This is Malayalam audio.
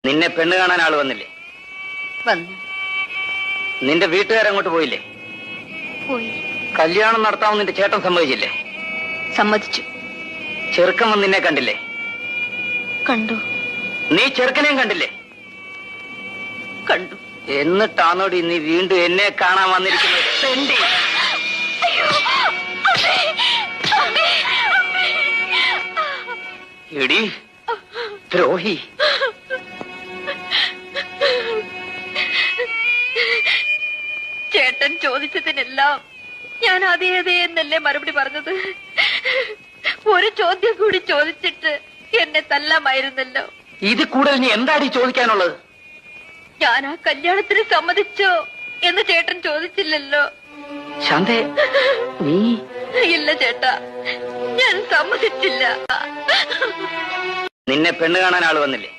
നിന്നെ പെണ്ണ് കാണാൻ ആള് വന്നില്ലേ? വന്നു. നിന്റെ വീട്ടുകാരങ്ങോട്ട് പോയില്ലേ? പോയി. കല്യാണം നടത്താമെന്ന് നിന്റെ ചേട്ടൻ സമ്മതിച്ചില്ലേ? സമ്മതിച്ചു. ചെറുക്കൻ വന്ന് നിന്നെ കണ്ടില്ലേ? കണ്ടു. നീ ചെറുക്കനെയും കണ്ടില്ലേ? കണ്ടു. എന്നിട്ടാണോടി നീ വീണ്ടും എന്നെ കാണാൻ വന്നിരിക്കുന്നത്? പെണ്ടി. എടി ദ്രോഹി. ചേട്ടൻ ചോദിച്ചതിനെല്ലാം ഞാൻ അതേ അതേ എന്നല്ലേ മറുപടി പറഞ്ഞത്. ഒരു ചോദ്യം കൂടി ചോദിച്ചിട്ട് എന്നെ തല്ലാമായിരുന്നല്ലോ. ഇത് കൂടുതൽ നീ എന്താടി ചോദിക്കാനുള്ളത്? ഞാൻ ആ കല്യാണത്തിന് സമ്മതിച്ചോ എന്ന് ചേട്ടൻ ചോദിച്ചില്ലല്ലോ. ശാന്തേ, നീ? ഇല്ല ചേട്ടാ, ഞാൻ സമ്മതിച്ചില്ല. നിന്നെ പെണ്ണ് കാണാൻ ആള് വന്നില്ലേ?